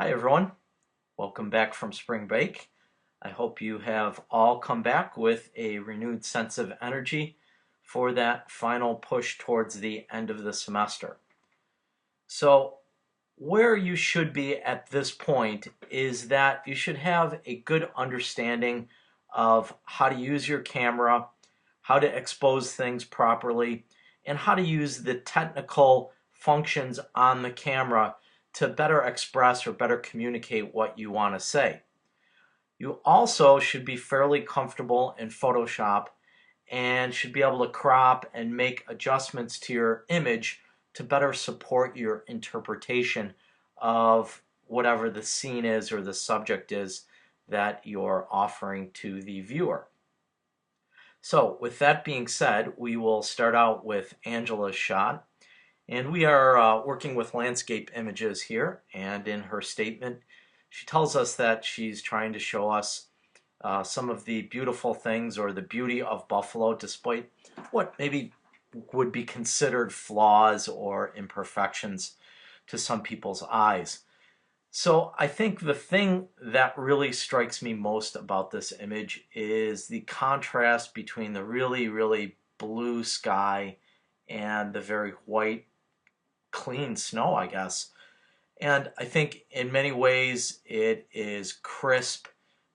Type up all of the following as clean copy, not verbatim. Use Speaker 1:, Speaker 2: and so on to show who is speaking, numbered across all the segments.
Speaker 1: Hi everyone, welcome back from spring break. I hope you have all come back with a renewed sense of energy for that final push towards the end of the semester. So, where you should be at this point is that you should have a good understanding of how to use your camera, how to expose things properly, and how to use the technical functions on the camera to better express or better communicate what you want to say. You also should be fairly comfortable in Photoshop and should be able to crop and make adjustments to your image to better support your interpretation of whatever the scene is or the subject is that you're offering to the viewer. So with that being said, we will start out with Angela's shot. And we are working with landscape images here. And in her statement, she tells us that she's trying to show us some of the beautiful things or the beauty of Buffalo, despite what maybe would be considered flaws or imperfections to some people's eyes. So I think the thing that really strikes me most about this image is the contrast between the really, really blue sky and the very white, clean snow, I guess. And I think in many ways it is crisp.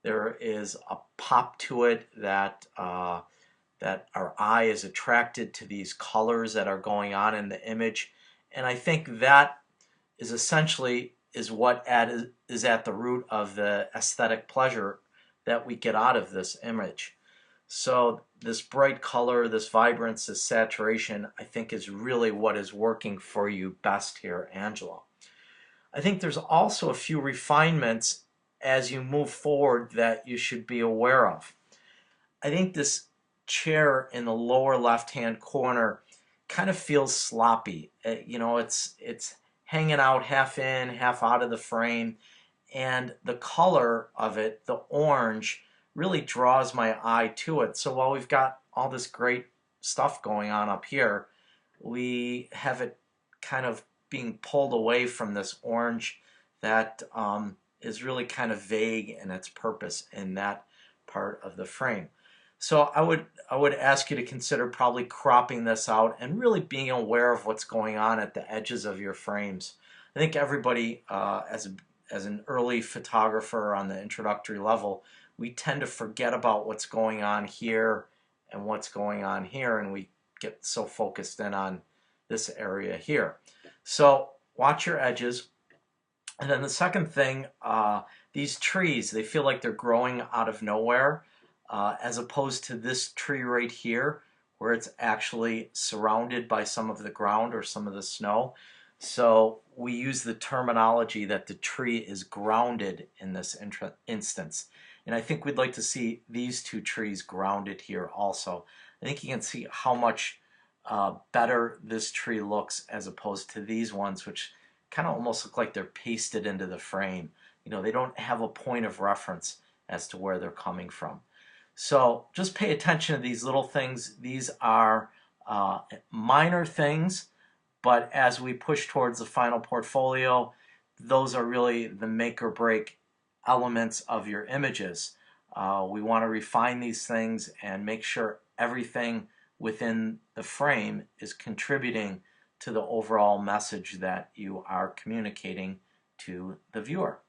Speaker 1: There is a pop to it that our eye is attracted to these colors that are going on in the image. And I think that is essentially is what is at the root of the aesthetic pleasure that we get out of this image. So this bright color, this vibrance, this saturation, I think is really what is working for you best here, Angela. I think there's also a few refinements as you move forward that you should be aware of. I think this chair in the lower left-hand corner kind of feels sloppy. It's hanging out half in, half out of the frame, and the color of it, the orange, really draws my eye to it. So while we've got all this great stuff going on up here, we have it kind of being pulled away from this orange that is really kind of vague in its purpose in that part of the frame. So I would ask you to consider probably cropping this out and really being aware of what's going on at the edges of your frames. I think everybody, as an early photographer on the introductory level, we tend to forget about what's going on here and what's going on here, and we get so focused in on this area here. So watch your edges. And then the second thing, these trees, they feel like they're growing out of nowhere, as opposed to this tree right here, where it's actually surrounded by some of the ground or some of the snow. So we use the terminology that the tree is grounded in this instance. And I think we'd like to see these two trees grounded here also. I think you can see how much better this tree looks as opposed to these ones, which kind of almost look like they're pasted into the frame. You know, they don't have a point of reference as to where they're coming from. So just pay attention to these little things. These are minor things, but as we push towards the final portfolio, those are really the make or break elements of your images. We want to refine these things and make sure everything within the frame is contributing to the overall message that you are communicating to the viewer.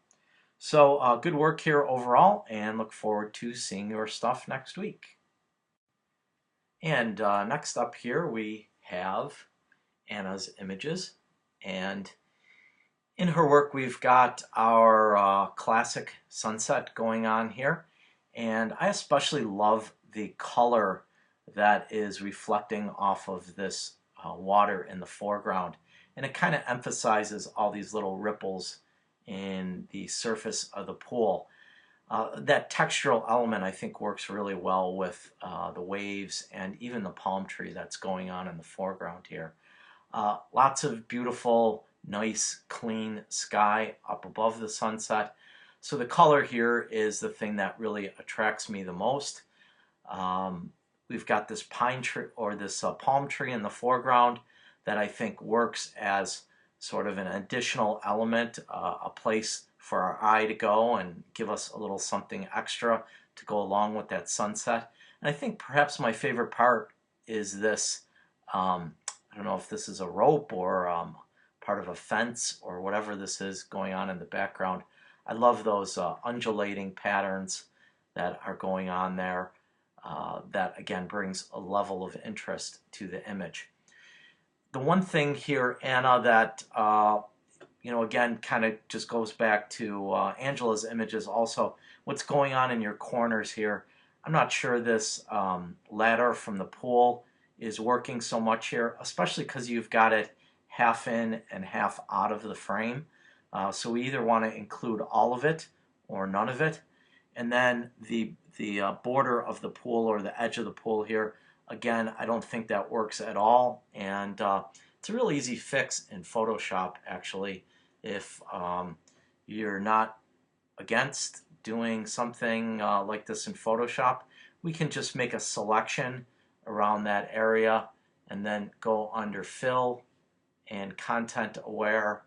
Speaker 1: So good work here overall, and look forward to seeing your stuff next week. And next up here we have Anna's images, and in her work we've got our classic sunset going on here, and I especially love the color that is reflecting off of this water in the foreground, and it kind of emphasizes all these little ripples in the surface of the pool. That textural element I think works really well with the waves and even the palm tree that's going on in the foreground here. Lots of beautiful, nice, clean sky up above the sunset. So the color here is the thing that really attracts me the most. We've got this pine tree or this palm tree in the foreground that I think works as sort of an additional element, a place for our eye to go and give us a little something extra to go along with that sunset. And I think perhaps my favorite part is this, I don't know if this is a rope or part of a fence or whatever this is going on in the background. I love those undulating patterns that are going on there. That again brings a level of interest to the image. The one thing here, Anna, that again, kind of just goes back to Angela's images also. What's going on in your corners here? I'm not sure this ladder from the pool is working so much here, especially because you've got it half in and half out of the frame. So we either want to include all of it or none of it. And then the border of the pool or the edge of the pool here, again, I don't think that works at all. And it's a real easy fix in Photoshop, actually, if you're not against doing something like this in Photoshop. We can just make a selection around that area and then go under Fill and Content Aware,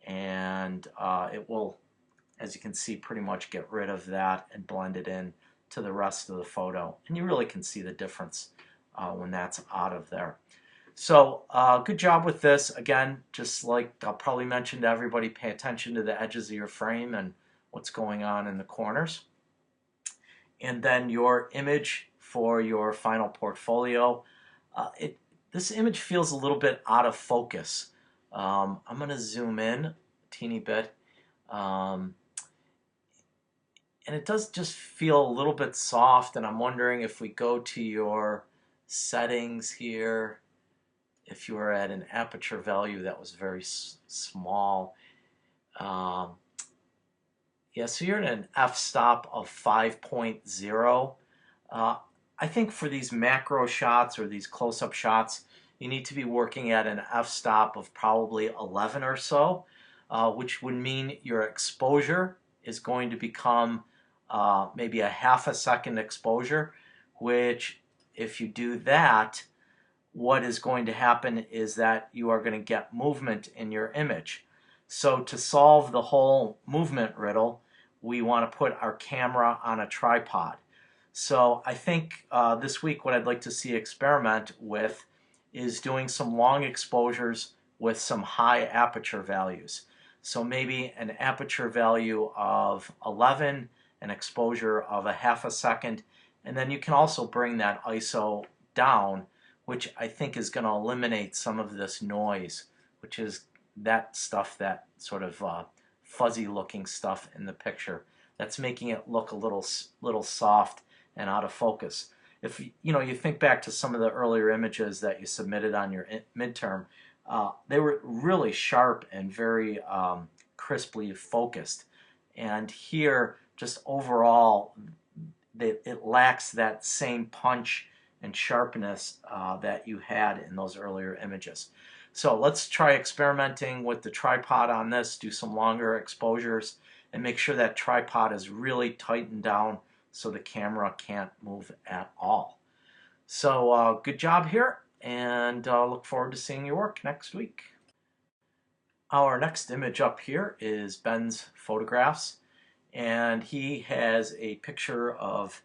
Speaker 1: and it will, as you can see, pretty much get rid of that and blend it in to the rest of the photo. And you really can see the difference when that's out of there. So good job with this. Again, just like I'll probably mention to everybody, pay attention to the edges of your frame and what's going on in the corners. And then your image for your final portfolio. This image feels a little bit out of focus. I'm going to zoom in a teeny bit. And it does just feel a little bit soft, and I'm wondering if we go to your settings here, if you were at an aperture value that was very small. Yeah, so you're at an f-stop of 5.0. I think for these macro shots or these close-up shots, you need to be working at an f-stop of probably 11 or so, which would mean your exposure is going to become maybe a half a second exposure, which if you do that, what is going to happen is that you are going to get movement in your image. So to solve the whole movement riddle, we want to put our camera on a tripod. So I think this week what I'd like to see experiment with is doing some long exposures with some high aperture values. So maybe an aperture value of 11, an exposure of a half a second, and then you can also bring that ISO down, which I think is going to eliminate some of this noise, which is that stuff, that sort of fuzzy looking stuff in the picture. That's making it look a little soft and out of focus. If you think back to some of the earlier images that you submitted on your midterm, they were really sharp and very crisply focused. And here, just overall, it lacks that same punch and sharpness that you had in those earlier images. So let's try experimenting with the tripod on this, do some longer exposures, and make sure that tripod is really tightened down so the camera can't move at all. So good job here, and look forward to seeing your work next week. Our next image up here is Ben's photographs, and he has a picture of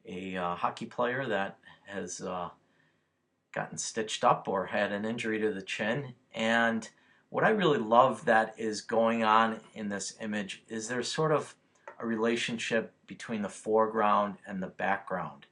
Speaker 1: a hockey player that has gotten stitched up or had an injury to the chin. And what I really love that is going on in this image is there's sort of a relationship between the foreground and the background.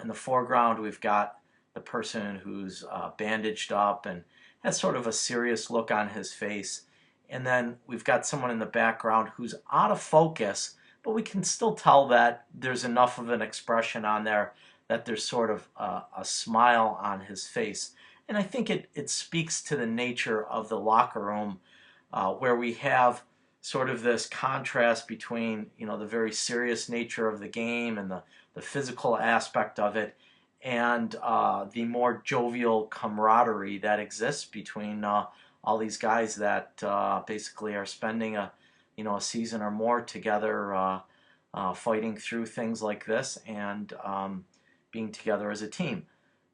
Speaker 1: In the foreground, we've got the person who's bandaged up and has sort of a serious look on his face. And then we've got someone in the background who's out of focus, but we can still tell that there's enough of an expression on there that there's sort of a smile on his face. And I think it speaks to the nature of the locker room, where we have sort of this contrast between the very serious nature of the game and the physical aspect of it, and the more jovial camaraderie that exists between all these guys that basically are spending a season or more together, fighting through things like this and being together as a team.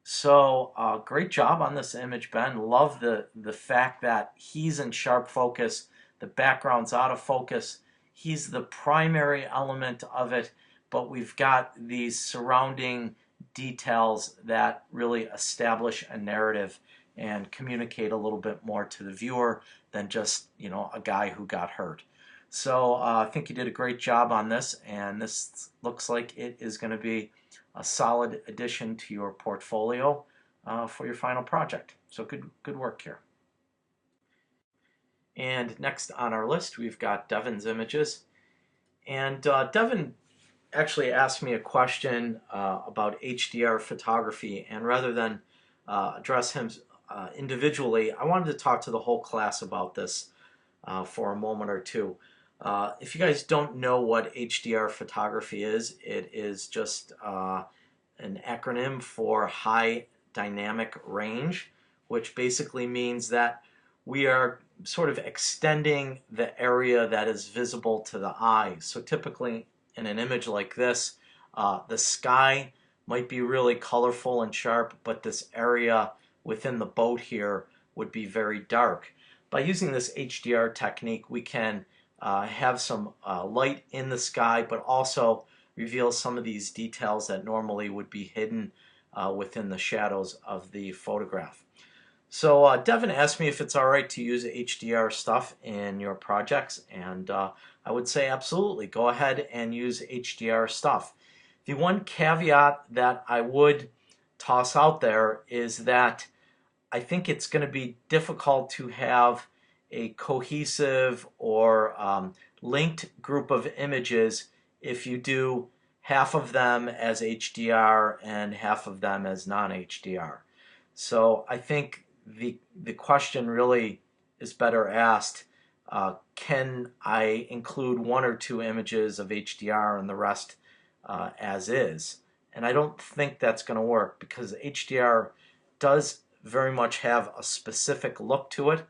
Speaker 1: So great job on this image, Ben. Love the fact that he's in sharp focus, the background's out of focus, he's the primary element of it, but we've got these surrounding details that really establish a narrative and communicate a little bit more to the viewer than just, a guy who got hurt. So I think you did a great job on this, and this looks like it is going to be a solid addition to your portfolio for your final project. So good work here. And next on our list, we've got Devin's images. And Devin actually asked me a question about HDR photography, and rather than address him individually, I wanted to talk to the whole class about this for a moment or two. If you guys don't know what HDR photography is, it is just an acronym for High Dynamic Range, which basically means that we are sort of extending the area that is visible to the eye. So typically in an image like this, the sky might be really colorful and sharp, but this area within the boat here would be very dark. By using this HDR technique, we can have some light in the sky, but also reveal some of these details that normally would be hidden within the shadows of the photograph. So Devin asked me if it's all right to use HDR stuff in your projects, and I would say absolutely. Go ahead and use HDR stuff. The one caveat that I would toss out there is that I think it's going to be difficult to have a cohesive or linked group of images if you do half of them as HDR and half of them as non-HDR. So I think the question really is better asked, can I include one or two images of HDR and the rest as is? And I don't think that's going to work, because HDR does very much have a specific look to it,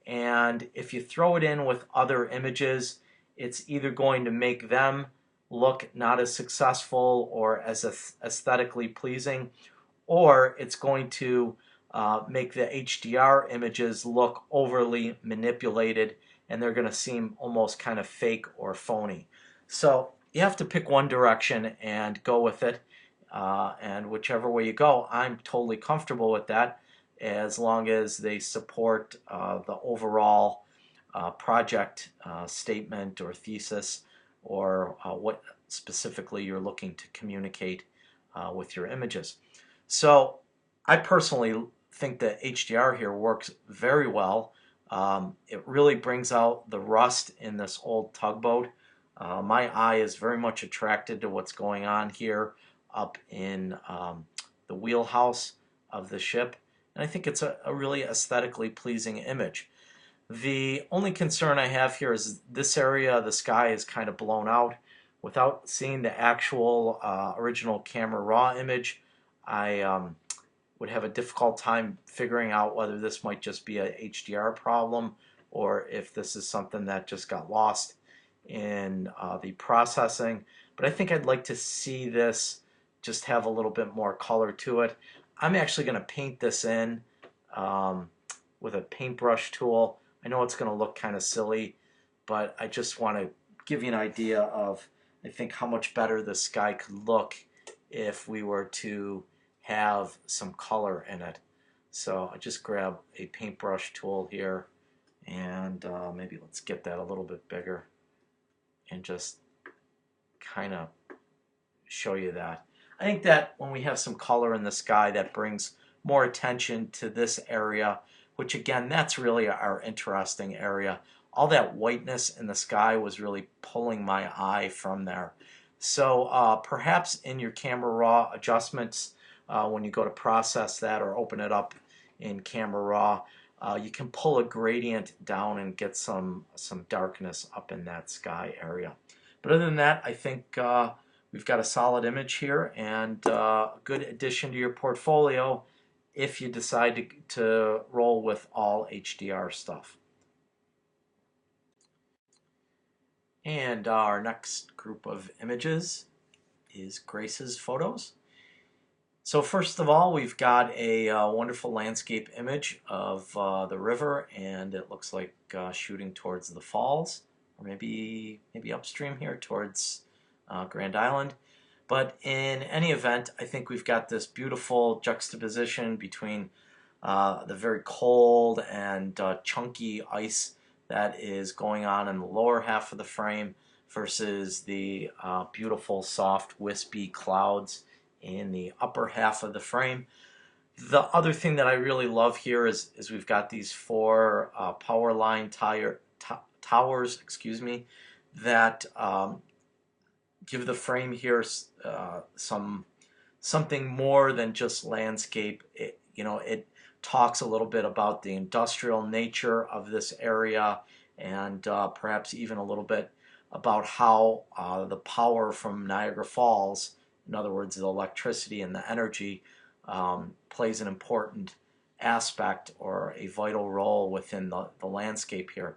Speaker 1: and if you throw it in with other images, it's either going to make them look not as successful or as aesthetically pleasing, or it's going to make the HDR images look overly manipulated, and they're going to seem almost kind of fake or phony. So you have to pick one direction and go with it, and whichever way you go, I'm totally comfortable with that, as long as they support the overall project statement or thesis, or what specifically you're looking to communicate with your images. So I personally think that HDR here works very well. It really brings out the rust in this old tugboat. My eye is very much attracted to what's going on here up in the wheelhouse of the ship, and I think it's a really aesthetically pleasing image. The only concern I have here is this area, the sky is kind of blown out. Without seeing the actual original camera raw image, I would have a difficult time figuring out whether this might just be a HDR problem, or if this is something that just got lost in the processing. But I think I'd like to see this just have a little bit more color to it. I'm actually going to paint this in with a paintbrush tool. I know it's going to look kind of silly, but I just want to give you an idea of, I think, how much better the sky could look if we were to have some color in it. So I just grab a paintbrush tool here, and maybe let's get that a little bit bigger and just kind of show you that. I think that when we have some color in the sky, that brings more attention to this area, which again, that's really our interesting area. All that whiteness in the sky was really pulling my eye from there. So perhaps in your Camera Raw adjustments, when you go to process that or open it up in Camera Raw, you can pull a gradient down and get some darkness up in that sky area. But other than that, I think we've got a solid image here, and a good addition to your portfolio if you decide to roll with all HDR stuff. And our next group of images is Grace's photos. So first of all, we've got a wonderful landscape image of the river, and it looks like shooting towards the falls or maybe upstream here towards Grand Island. But in any event, I think we've got this beautiful juxtaposition between the very cold and chunky ice that is going on in the lower half of the frame versus the beautiful, soft, wispy clouds in the upper half of the frame. The other thing that I really love here is we've got these four power line towers, excuse me, that give the frame here something more than just landscape. It talks a little bit about the industrial nature of this area, and perhaps even a little bit about how the power from Niagara Falls, in other words, the electricity and the energy, plays an important aspect or a vital role within the landscape here.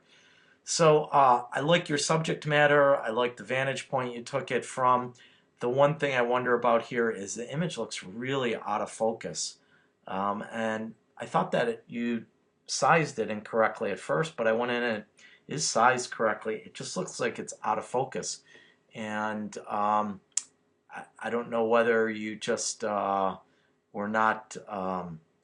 Speaker 1: So I like your subject matter. I like the vantage point you took it from. The one thing I wonder about here is the image looks really out of focus. And I thought that you sized it incorrectly at first, but I went in and it is sized correctly. It just looks like it's out of focus. And I don't know whether you just were not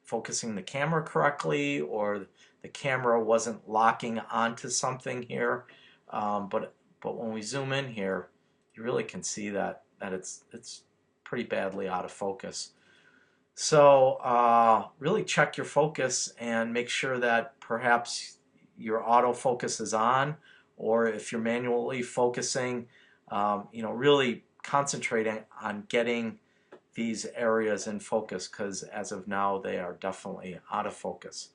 Speaker 1: focusing the camera correctly, or the camera wasn't locking onto something here. But when we zoom in here, you really can see that it's pretty badly out of focus. So really check your focus and make sure that perhaps your autofocus is on, or if you're manually focusing, really concentrating on getting these areas in focus, because as of now they are definitely out of focus.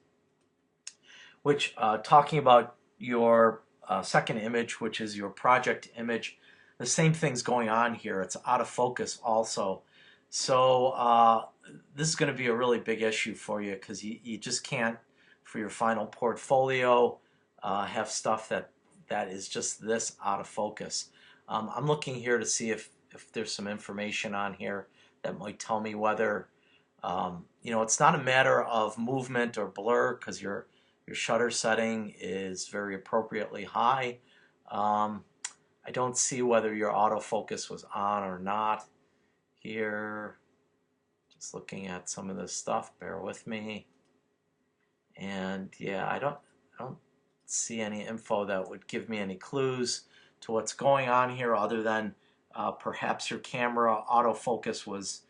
Speaker 1: Which, talking about your second image, which is your project image, the same thing's going on here. It's out of focus also. So this is going to be a really big issue for you, because you just can't, for your final portfolio, have stuff that is just this out of focus. I'm looking here to see if there's some information on here that might tell me whether, it's not a matter of movement or blur, because your shutter setting is very appropriately high. I don't see whether your autofocus was on or not here. Just looking at some of this stuff, bear with me. And yeah, I don't see any info that would give me any clues to what's going on here, other than perhaps your camera autofocus was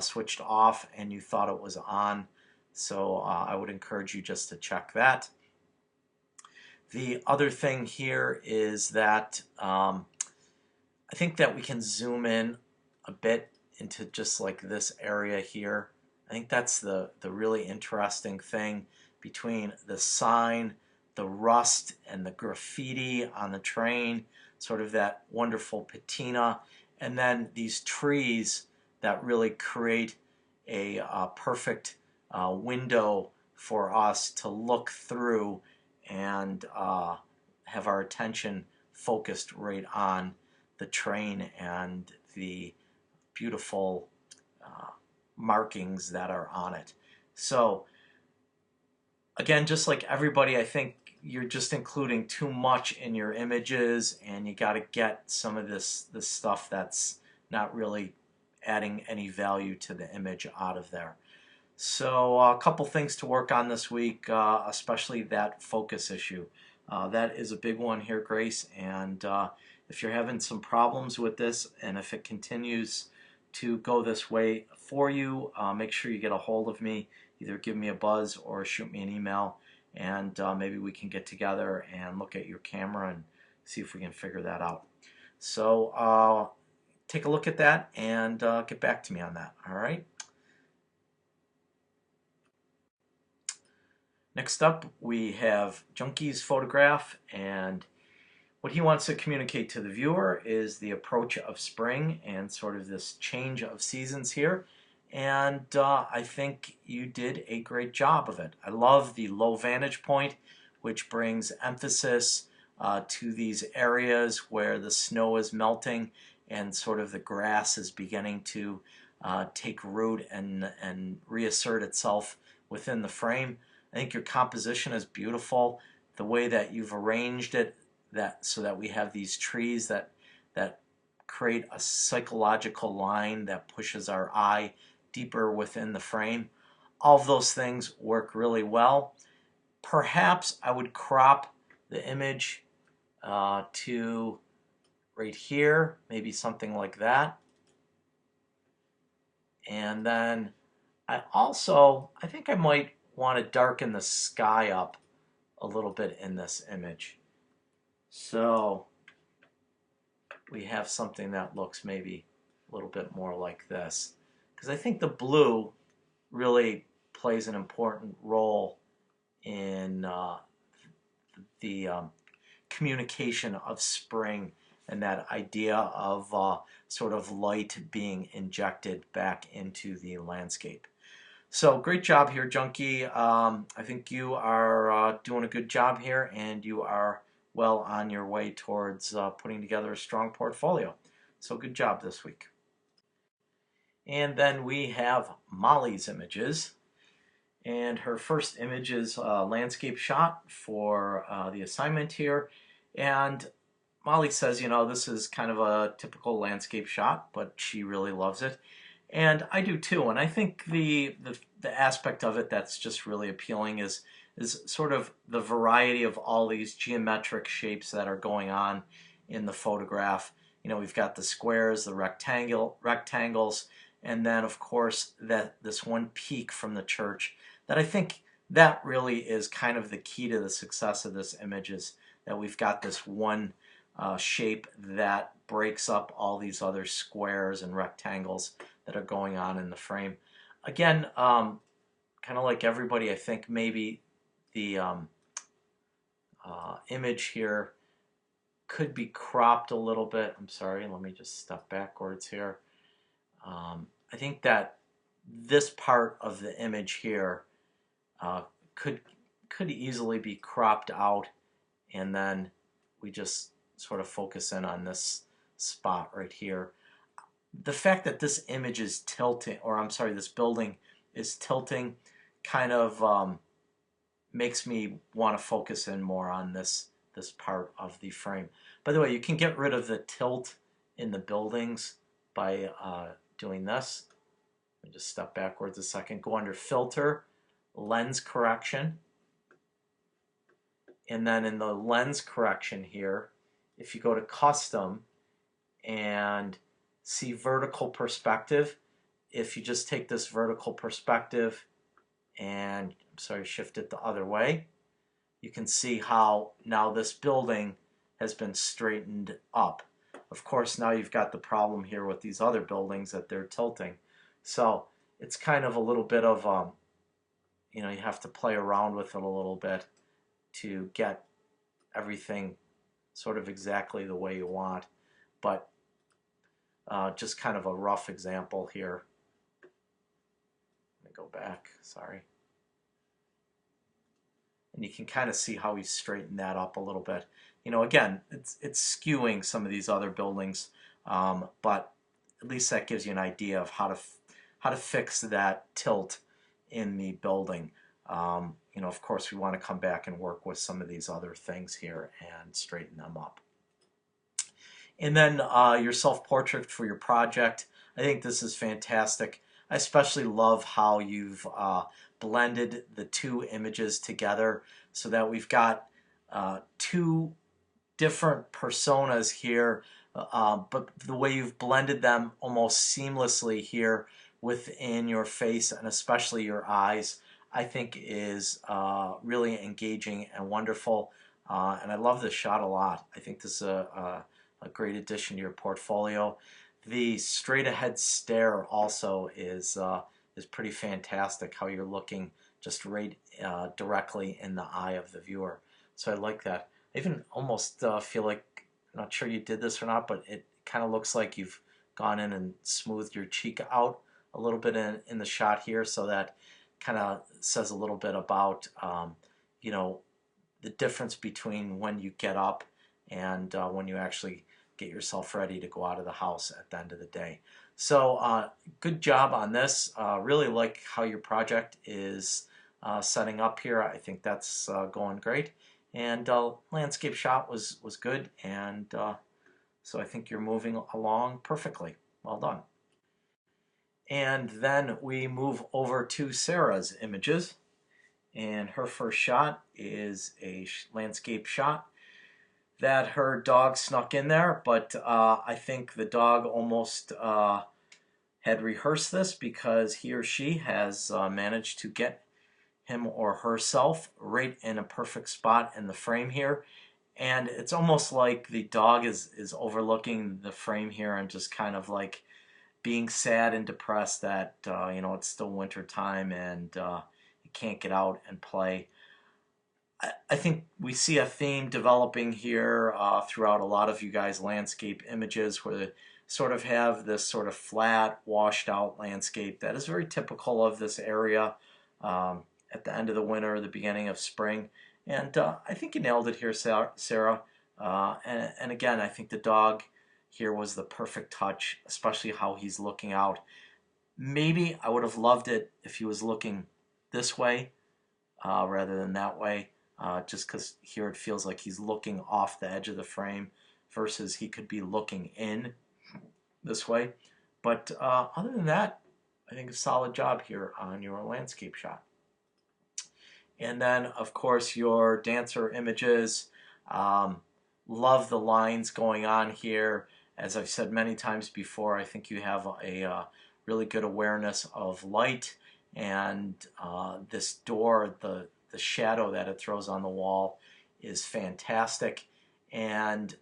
Speaker 1: switched off and you thought it was on. So I would encourage you just to check that. The other thing here is that I think that we can zoom in a bit into just like this area here. I think that's the really interesting thing between the sign, the rust, and the graffiti on the train, sort of that wonderful patina, and then these trees that really create a perfect window for us to look through and have our attention focused right on the train and the beautiful markings that are on it. So again, just like everybody, I think you're just including too much in your images, and you got to get some of this stuff that's not really adding any value to the image out of there. So a couple things to work on this week, especially that focus issue. That is a big one here, Grace, and if you're having some problems with this, and if it continues to go this way for you, make sure you get a hold of me. Either give me a buzz or shoot me an email, and maybe we can get together and look at your camera and see if we can figure that out. So take a look at that and get back to me on that. All right. Next up, we have Junkie's photograph, and what he wants to communicate to the viewer is the approach of spring and sort of this change of seasons here. And I think you did a great job of it. I love the low vantage point, which brings emphasis to these areas where the snow is melting and sort of the grass is beginning to take root and reassert itself within the frame. I think your composition is beautiful. The way that you've arranged it, that so that we have these trees that create a psychological line that pushes our eye deeper within the frame. All of those things work really well. Perhaps I would crop the image to right here, maybe something like that. And then I think I might want to darken the sky up a little bit in this image. So we have something that looks maybe a little bit more like this. Because I think the blue really plays an important role in the communication of spring and that idea of sort of light being injected back into the landscape. So great job here, Junkie. I think you are doing a good job here, and you are well on your way towards putting together a strong portfolio. So good job this week. And then we have Molly's images. And her first image is a landscape shot for the assignment here. And Molly says, you know, this is kind of a typical landscape shot, but she really loves it. And I do too. And I think the aspect of it that's just really appealing is sort of the variety of all these geometric shapes that are going on in the photograph. You know, we've got the squares, the rectangles, and then of course this one peak from the church. That I think that really is kind of the key to the success of this image, is that we've got this one shape that breaks up all these other squares and rectangles that are going on in the frame. Again, kind of like everybody, I think maybe the image here could be cropped a little bit. I'm sorry, let me just step backwards here. I think that this part of the image here could easily be cropped out, and then we just sort of focus in on this spot right here. The fact that this image is tilting, or I'm sorry, this building is tilting, kind of makes me want to focus in more on this part of the frame. By the way, you can get rid of the tilt in the buildings by doing this. Let me just step backwards a second. Go under Filter, Lens Correction, and then in the lens correction here, if you go to Custom and see Vertical Perspective, if you just take this vertical perspective and, I'm sorry, shift it the other way, you can see how now this building has been straightened up. Of course, now you've got the problem here with these other buildings that they're tilting. So it's kind of a little bit of, you know, you have to play around with it a little bit to get everything sort of exactly the way you want. But just kind of a rough example here. Let me go back, sorry. And you can kind of see how he's straightened that up a little bit. You know, again, it's skewing some of these other buildings, but at least that gives you an idea of how to fix that tilt in the building. You know, of course, we want to come back and work with some of these other things here and straighten them up. And then your self-portrait for your project. I think this is fantastic. I especially love how you've blended the two images together so that we've got two different personas here, but the way you've blended them almost seamlessly here within your face and especially your eyes, I think is really engaging and wonderful. And I love this shot a lot. I think this is a great addition to your portfolio. The straight ahead stare also is pretty fantastic, how you're looking just right directly in the eye of the viewer. So I like that. I even almost feel like, I'm not sure you did this or not, but it kind of looks like you've gone in and smoothed your cheek out a little bit in the shot here, so that kind of says a little bit about you know, the difference between when you get up and when you actually get yourself ready to go out of the house at the end of the day. So good job on this. Really like how your project is setting up here. I think that's going great. And landscape shot was good, and so I think you're moving along perfectly. Well done. And then we move over to Sarah's images, and her first shot is a landscape shot that her dog snuck in there, but I think the dog almost had rehearsed this because he or she has managed to get him or herself right in a perfect spot in the frame here. And it's almost like the dog is overlooking the frame here and just kind of like being sad and depressed that it's still winter time and you can't get out and play. I think we see a theme developing here throughout a lot of you guys' landscape images where they sort of have this sort of flat, washed out landscape that is very typical of this area at the end of the winter, the beginning of spring. And I think you nailed it here, Sarah. And again, I think the dog here was the perfect touch, especially how he's looking out. Maybe I would have loved it if he was looking this way rather than that way. Just because here it feels like he's looking off the edge of the frame versus he could be looking in this way. But other than that, I think a solid job here on your landscape shot. And then, of course, your dancer images. Love the lines going on here. As I've said many times before, I think you have a really good awareness of light, and this door, the shadow that it throws on the wall is fantastic. And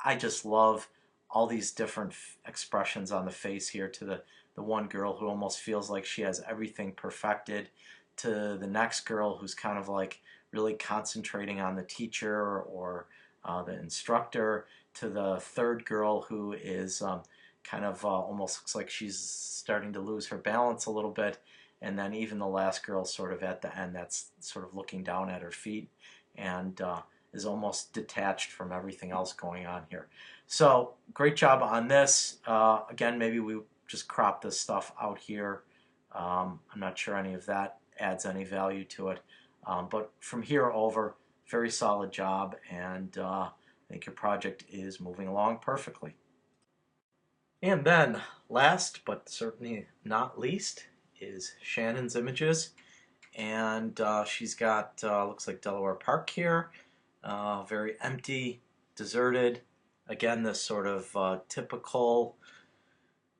Speaker 1: I just love all these different expressions on the face here, to the one girl who almost feels like she has everything perfected, to the next girl who's kind of like really concentrating on the teacher or the instructor, to the third girl who is kind of almost looks like she's starting to lose her balance a little bit, and then even the last girl sort of at the end that's sort of looking down at her feet and is almost detached from everything else going on here. So great job on this. Again, maybe we just crop this stuff out here. I'm not sure any of that adds any value to it. But from here over, very solid job, and I think your project is moving along perfectly. And then, last but certainly not least, is Shannon's images. And she's got, looks like Delaware Park here, very empty, deserted. Again, this sort of typical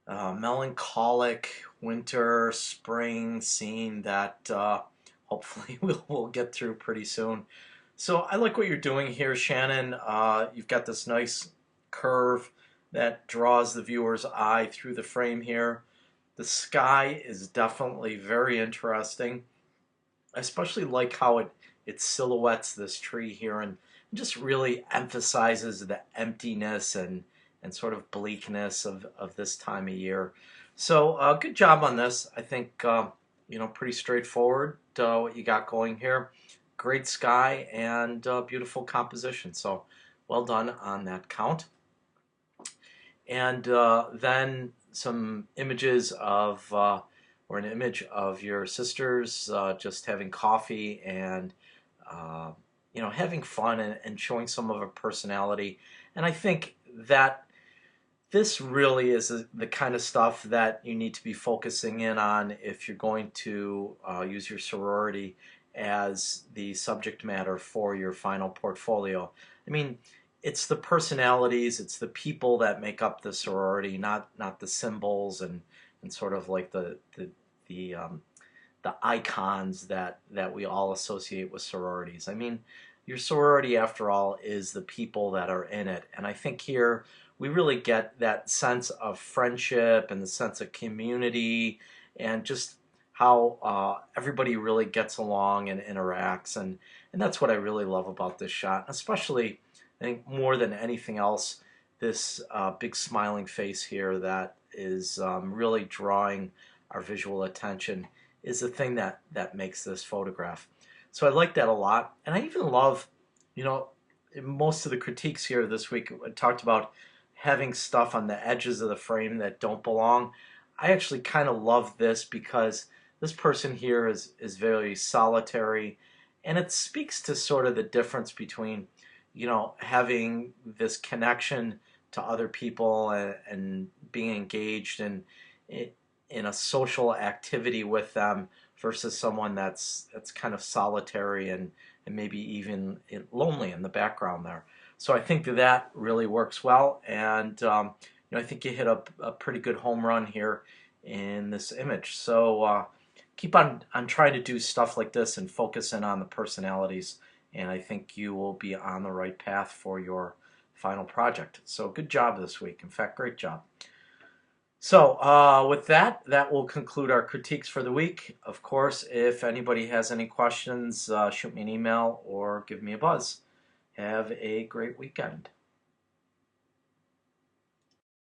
Speaker 1: melancholic winter, spring scene that hopefully we'll get through pretty soon. So I like what you're doing here, Shannon. You've got this nice curve that draws the viewer's eye through the frame here. The sky is definitely very interesting. I especially like how it silhouettes this tree here and just really emphasizes the emptiness and sort of bleakness of this time of year. So good job on this. I think pretty straightforward what you got going here. Great sky and beautiful composition. So well done on that count. And then some images of or an image of your sisters just having coffee and having fun and showing some of her personality. And I think that this really is the kind of stuff that you need to be focusing in on if you're going to use your sorority as the subject matter for your final portfolio. I mean, it's the personalities, it's the people that make up the sorority, not the symbols and sort of like the icons that we all associate with sororities. I mean, your sorority, after all, is the people that are in it. And I think here we really get that sense of friendship and the sense of community and just how everybody really gets along and interacts. And that's what I really love about this shot, especially, I think, more than anything else, this big smiling face here that is really drawing our visual attention is the thing that makes this photograph. So I like that a lot. And I even love, most of the critiques here this week talked about having stuff on the edges of the frame that don't belong. I actually kind of love this because this person here is very solitary And it speaks to sort of the difference between, having this connection to other people and being engaged in a social activity with them versus someone that's kind of solitary and maybe even lonely in the background there. So I think that really works well, and I think you hit a pretty good home run here in this image. So keep on trying to do stuff like this and focus in on the personalities, and I think you will be on the right path for your final project. So good job this week. In fact, great job. So with that will conclude our critiques for the week. Of course, if anybody has any questions, shoot me an email or give me a buzz. Have a great weekend.